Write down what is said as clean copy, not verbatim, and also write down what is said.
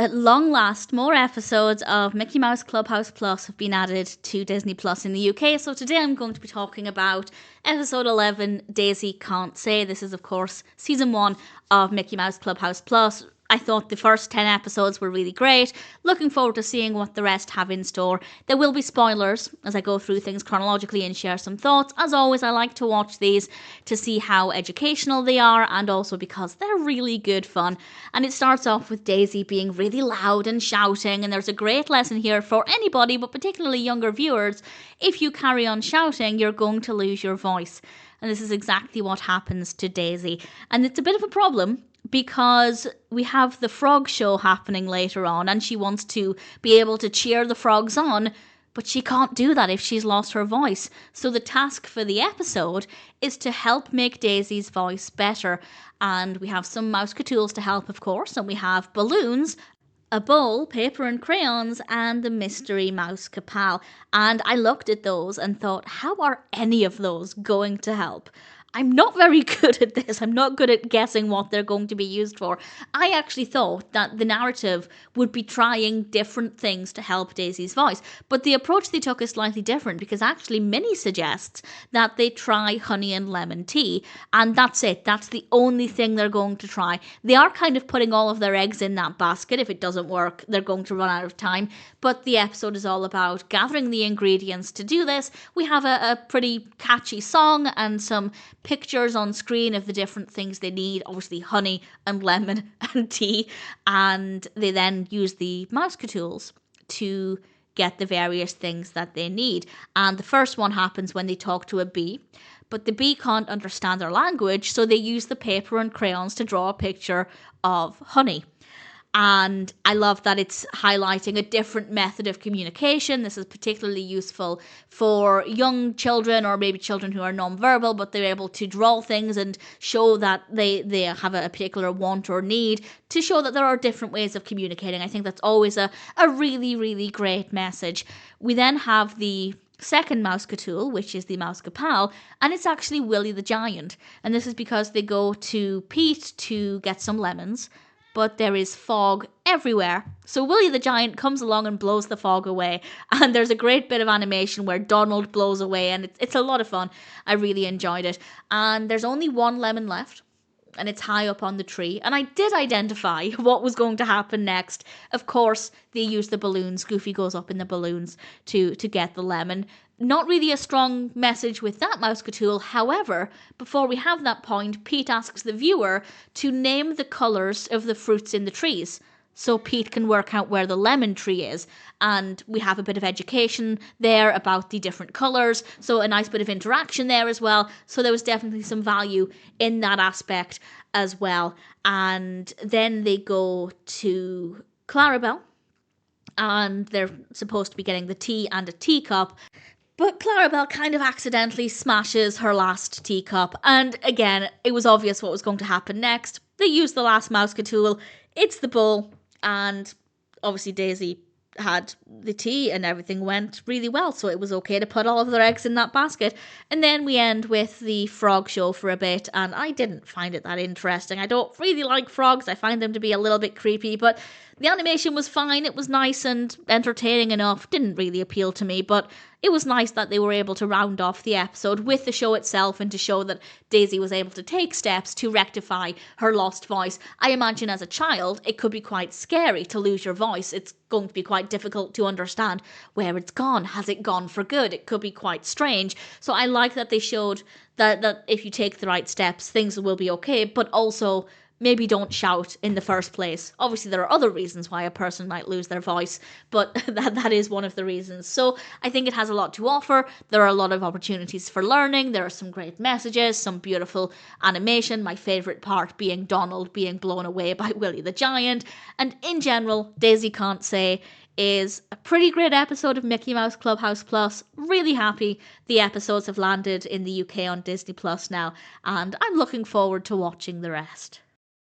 At long last, more episodes of Mickey Mouse Clubhouse Plus have been added to Disney Plus in the UK. So today I'm going to be talking about episode 11, Daisy Can't Say. This is, of course, season 1 of Mickey Mouse Clubhouse Plus. I thought the first 10 episodes were really great. Looking forward to seeing what the rest have in store. There will be spoilers as I go through things chronologically and share some thoughts. As always, I like to watch these to see how educational they are and also because they're really good fun. And it starts off with Daisy being really loud and shouting, and there's a great lesson here for anybody, but particularly younger viewers. If you carry on shouting, you're going to lose your voice. And this is exactly what happens to Daisy. And it's a bit of a problem because we have the frog show happening later on and she wants to be able to cheer the frogs on, but she can't do that if she's lost her voice. So the task for the episode is to help make Daisy's voice better. And we have some Mouse-Tools to help, of course, and we have balloons, a bowl, paper and crayons, and the mystery mouse Powell. And I looked at those and thought, how are any of those going to help? I'm not very good at this. I'm not good at guessing what they're going to be used for. I actually thought that the narrative would be trying different things to help Daisy's voice, but the approach they took is slightly different because actually Minnie suggests that they try honey and lemon tea, and that's it. That's the only thing they're going to try. They are kind of putting all of their eggs in that basket. If it doesn't work, they're going to run out of time, but the episode is all about gathering the ingredients to do this. We have a pretty catchy song and some pictures on screen of the different things they need, obviously honey and lemon and tea, and they then use the Mouse-Tools to get the various things that they need. And the first one happens when they talk to a bee, but the bee can't understand their language, so they use the paper and crayons to draw a picture of honey. And I love that it's highlighting a different method of communication. This is particularly useful for young children or maybe children who are non-verbal, but they're able to draw things and show that they have a particular want or need, to show that there are different ways of communicating. I think that's always a really, really great message. We then have the second Mouse-Tool, which is the mouse Powell, and it's actually Willie the Giant. And this is because they go to Pete to get some lemons, but there is fog everywhere. So Willie the Giant comes along and blows the fog away. And there's a great bit of animation where Donald blows away, and it's a lot of fun. I really enjoyed it. And there's only one lemon left, and it's high up on the tree. And I did identify what was going to happen next. Of course, they use the balloons. Goofy goes up in the balloons to get the lemon. Not really a strong message with that Mouse-Tool. However, before we have that point, Pete asks the viewer to name the colours of the fruits in the trees, so Pete can work out where the lemon tree is. And we have a bit of education there about the different colours, so a nice bit of interaction there as well. So there was definitely some value in that aspect as well. And then they go to Clarabelle, and they're supposed to be getting the tea and a teacup. But Clarabelle kind of accidentally smashes her last teacup, and again, it was obvious what was going to happen next. They use the last Mouse-Tool, it's the bowl, and obviously Daisy had the tea and everything went really well, so it was okay to put all of their eggs in that basket. And then we end with the frog show for a bit, and I didn't find it that interesting. I don't really like frogs. I find them to be a little bit creepy, but the animation was fine. It was nice and entertaining enough. Didn't really appeal to me, but it was nice that they were able to round off the episode with the show itself and to show that Daisy was able to take steps to rectify her lost voice. I imagine as a child, it could be quite scary to lose your voice. It's going to be quite difficult to understand where it's gone. Has it gone for good? It could be quite strange. So I like that they showed that if you take the right steps, things will be okay, but also maybe don't shout in the first place. Obviously, there are other reasons why a person might lose their voice, but that is one of the reasons. So I think it has a lot to offer. There are a lot of opportunities for learning. There are some great messages, some beautiful animation. My favourite part being Donald being blown away by Willie the Giant. And in general, Daisy Can't Say is a pretty great episode of Mickey Mouse Clubhouse Plus. Really happy the episodes have landed in the UK on Disney Plus now, and I'm looking forward to watching the rest.